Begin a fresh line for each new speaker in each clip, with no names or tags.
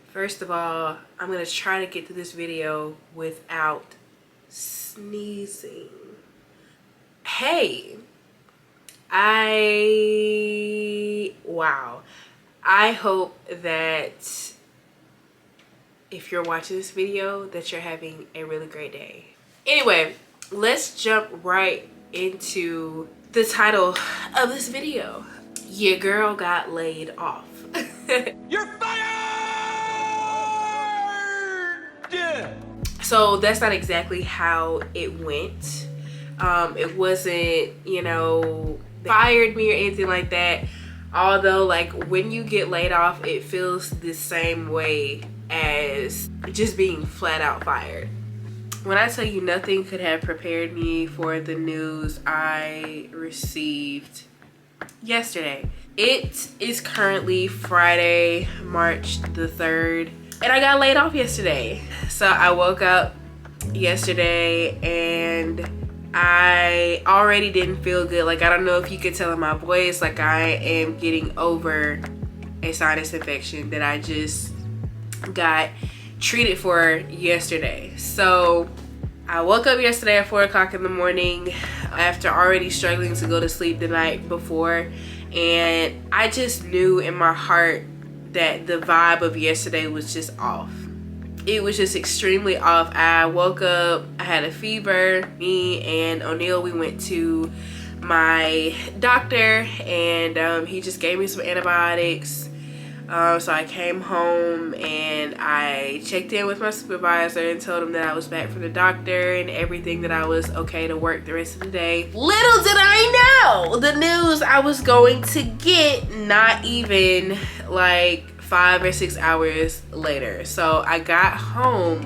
First of all, I'm gonna try to get through this video without sneezing. Hey, wow. I hope that if you're watching this video that you're having a really great day. Anyway, let's jump right into the title of this video. Your girl got laid off.
You're fired!
So that's not exactly how it went. It wasn't, you know, they fired me or anything like that. Although, like, when you get laid off, it feels the same way as just being flat out fired. When I tell you nothing could have prepared me for the news I received yesterday. It is currently Friday, March the 3rd, and I got laid off yesterday. So I woke up yesterday and I already didn't feel good. Like, I don't know if you could tell in my voice, like, I am getting over a sinus infection that I just got treated for yesterday. So I woke up yesterday at 4 o'clock in the morning after already struggling to go to sleep the night before, and I just knew in my heart that the vibe of yesterday was just off. It was just extremely off. I woke up, I had a fever. Me and O'Neal, we went to my doctor, and he just gave me some antibiotics. So I came home and I checked in with my supervisor and told him that I was back from the doctor and everything, that I was okay to work the rest of the day. Little did I know the news I was going to get not even like 5 or 6 hours later. So I got home,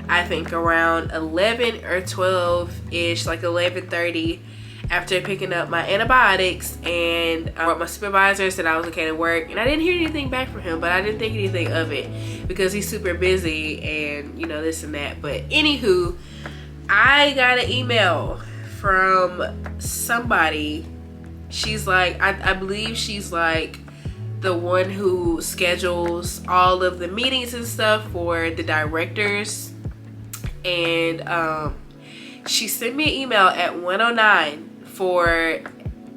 I think around 11 or 12-ish, like 11:30, after picking up my antibiotics, and my supervisor said I was okay to work, and I didn't hear anything back from him, but I didn't think anything of it because he's super busy and, you know, this and that. But anywho, I got an email from somebody. She's like, I believe she's like the one who schedules all of the meetings and stuff for the directors, and she sent me an email at 1:09 for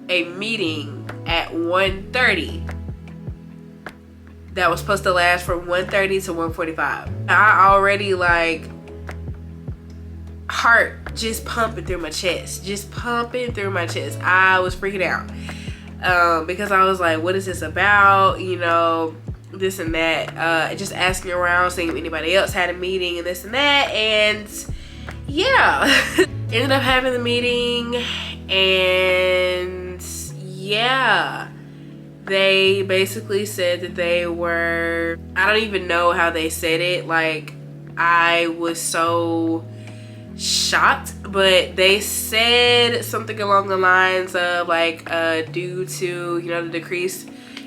a meeting at 1:30 that was supposed to last from 1:30 to 1:45. I already, like, heart just pumping through my chest, I was freaking out because I was like, what is this about, you know, this and that. Just asking around, seeing if anybody else had a meeting and this and that, and yeah. Ended up having the meeting, and yeah, they basically said that they were, I don't even know how they said it, like, I was so shocked, but they said something along the lines of like, due to, you know, the decrease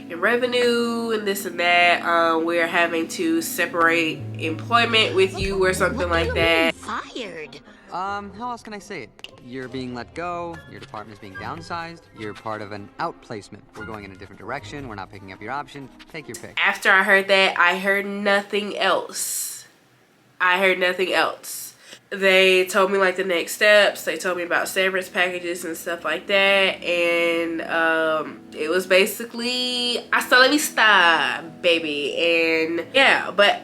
in revenue and this and that, we're having to separate employment with you or something like that.
Fired. How else can I say it? You're being let go, your department is being downsized, you're part of an outplacement. We're going in a different direction, we're not picking up your option, take your pick.
After I heard that, I heard nothing else. They told me like the next steps. They told me about severance packages and stuff like that, and it was basically hasta la vista, baby. And yeah, but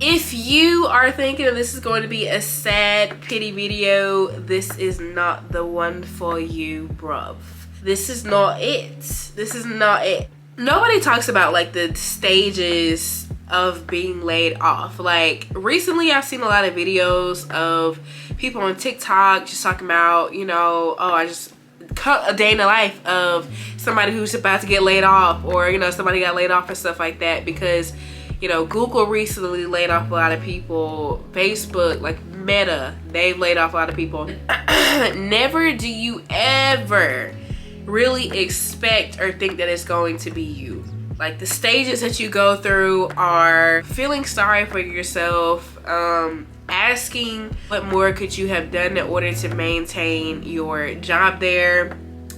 if you are thinking this is going to be a sad pity video, this is not the one for you, bruv. This is not it. Nobody talks about like the stages of being laid off. Like, recently I've seen a lot of videos of people on TikTok just talking about, you know, oh, I just cut a day in the life of somebody who's about to get laid off, or, you know, somebody got laid off and stuff like that, because, you know, Google recently laid off a lot of people. Facebook, like Meta, they've laid off a lot of people. Never do you ever really expect or think that it's going to be you. Like, the stages that you go through are feeling sorry for yourself, asking what more could you have done in order to maintain your job there,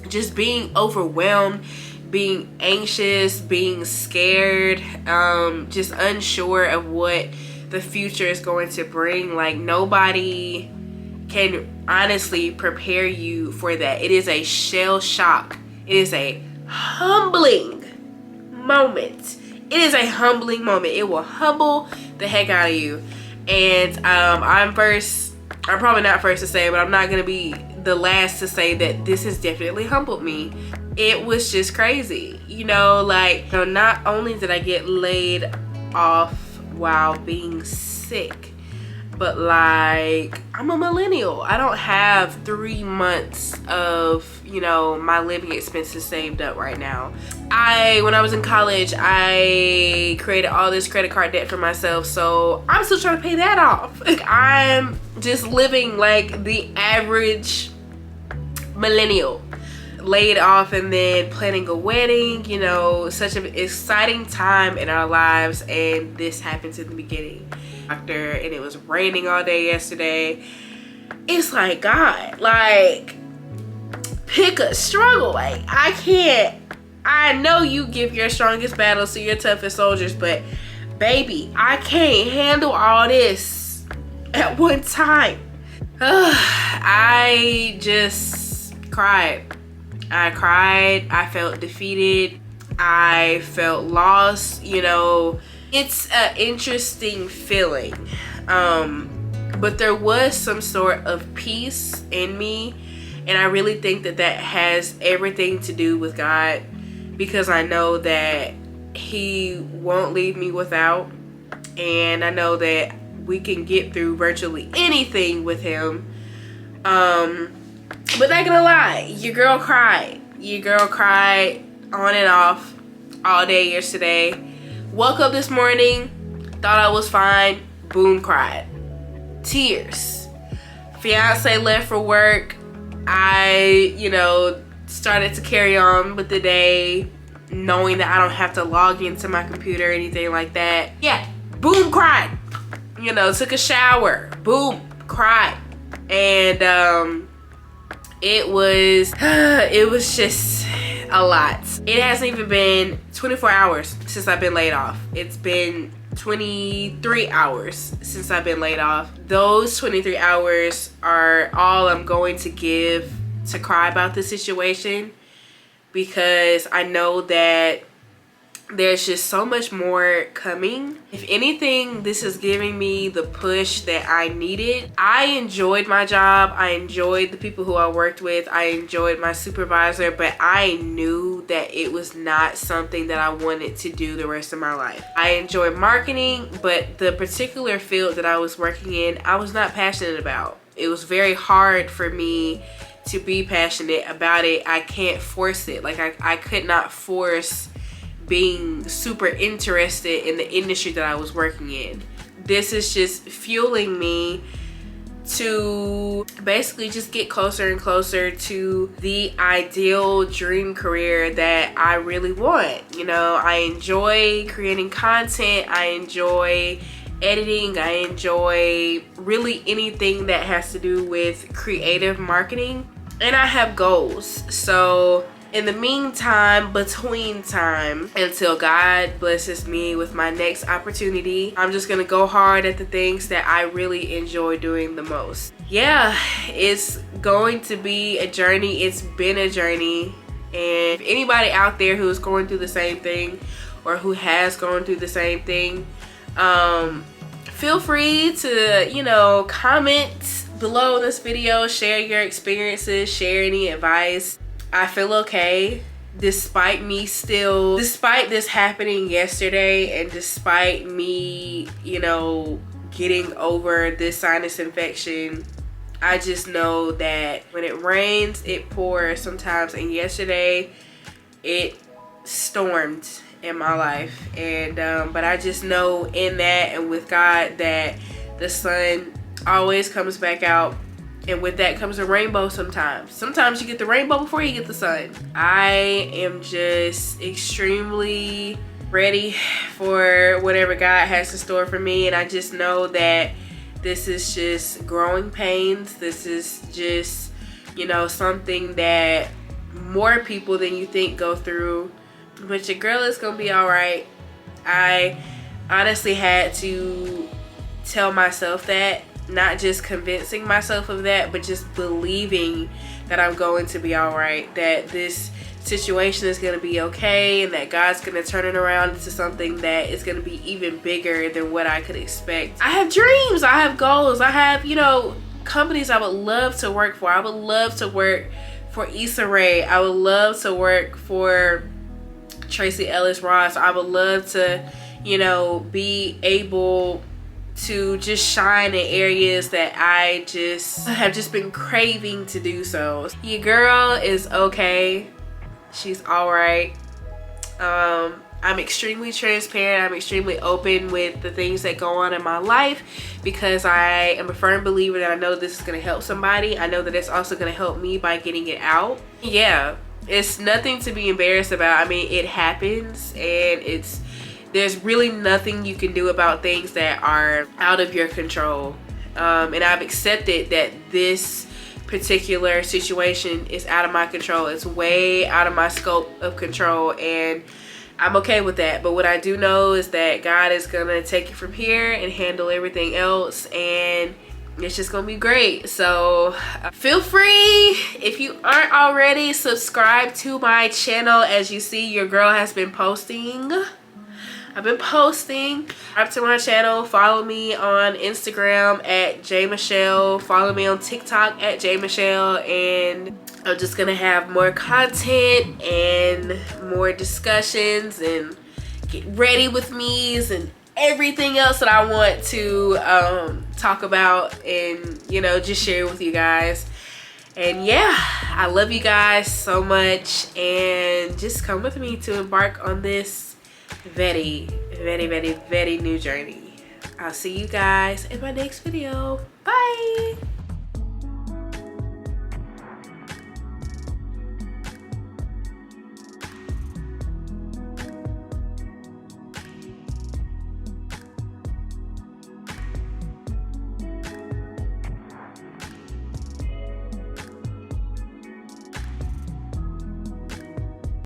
just being overwhelmed, being anxious, being scared, just unsure of what the future is going to bring. Like, nobody can honestly prepare you for that. It is a shell shock. It is a humbling moment. It is a humbling moment. It will humble the heck out of you. And I'm probably not first to say it, but I'm not gonna be the last to say that this has definitely humbled me. It was just crazy, you know. Like, you know, not only did I get laid off while being sick, but like, I'm a millennial. I don't have 3 months of, you know, my living expenses saved up right now. When I was in college, I created all this credit card debt for myself, so I'm still trying to pay that off. Like, I'm just living like the average millennial, laid off and then planning a wedding, you know, such an exciting time in our lives, and this happens in the beginning. And it was raining all day yesterday. It's like, God, like, pick a struggle. Like, I know you give your strongest battles to your toughest soldiers, but baby, I can't handle all this at one time. I just cried. I cried. I felt defeated. I felt lost. You know, it's an interesting feeling. But there was some sort of peace in me. And I really think that that has everything to do with God, because I know that He won't leave me without. And I know that we can get through virtually anything with Him. But not gonna lie, your girl cried. Your girl cried on and off all day yesterday. Woke up this morning, thought I was fine, boom, cried. Tears. Fiance left for work. I, you know, started to carry on with the day, knowing that I don't have to log into my computer or anything like that. Yeah, boom, cried. You know, took a shower, boom, cried. And it was just a lot. It hasn't even been 24 hours since I've been laid off. It's been 23 hours since I've been laid off. Those 23 hours are all I'm going to give to cry about the situation, because I know that there's just so much more coming. If anything, this is giving me the push that I needed. I enjoyed my job. I enjoyed the people who I worked with. I enjoyed my supervisor, but I knew that it was not something that I wanted to do the rest of my life. I enjoyed marketing, but the particular field that I was working in, I was not passionate about. It was very hard for me to be passionate about it. I can't force it. Like, I could not force being super interested in the industry that I was working in. This is just fueling me to basically just get closer and closer to the ideal dream career that I really want. You know, I enjoy creating content. I enjoy editing. I enjoy really anything that has to do with creative marketing. And I have goals. So in the meantime, between time, until God blesses me with my next opportunity, I'm just gonna go hard at the things that I really enjoy doing the most. Yeah, it's going to be a journey. It's been a journey. And if anybody out there who's going through the same thing, or who has gone through the same thing, feel free to, you know, comment below this video, share your experiences, share any advice. I feel okay despite this happening yesterday, and despite me, you know, getting over this sinus infection. I just know that when it rains, it pours sometimes, and yesterday it stormed in my life. And but I just know in that and with God that the sun always comes back out. And with that comes a rainbow sometimes. Sometimes you get the rainbow before you get the sun. I am just extremely ready for whatever God has in store for me. And I just know that this is just growing pains. This is just, you know, something that more people than you think go through. But your girl is gonna be all right. I honestly had to tell myself that, not just convincing myself of that, but just believing that I'm going to be all right, that this situation is going to be okay, and that God's going to turn it around into something that is going to be even bigger than what I could expect. I have dreams, I have goals, I have, you know, companies I would love to work for. I would love to work for Issa Rae. I would love to work for Tracy Ellis Ross. I would love to, you know, be able to just shine in areas that I just have just been craving to do so. Your girl is okay. She's all right. I'm extremely transparent. I'm extremely open with the things that go on in my life because I am a firm believer that I know this is going to help somebody. I know that it's also going to help me by getting it out. Yeah, it's nothing to be embarrassed about. I mean, it happens, and there's really nothing you can do about things that are out of your control. And I've accepted that this particular situation is out of my control. It's way out of my scope of control, and I'm okay with that. But what I do know is that God is gonna take it from here and handle everything else, and it's just gonna be great. So feel free, if you aren't already, subscribe to my channel. As you see, your girl has been posting. I've been posting up to my channel. Follow me on Instagram at jmichelle. Follow me on TikTok at jmichelle. And I'm just gonna have more content and more discussions and get ready with me's and everything else that I want to talk about and, you know, just share with you guys. And yeah, I love you guys so much, and just come with me to embark on this very new journey. I'll see you guys in my next video. Bye.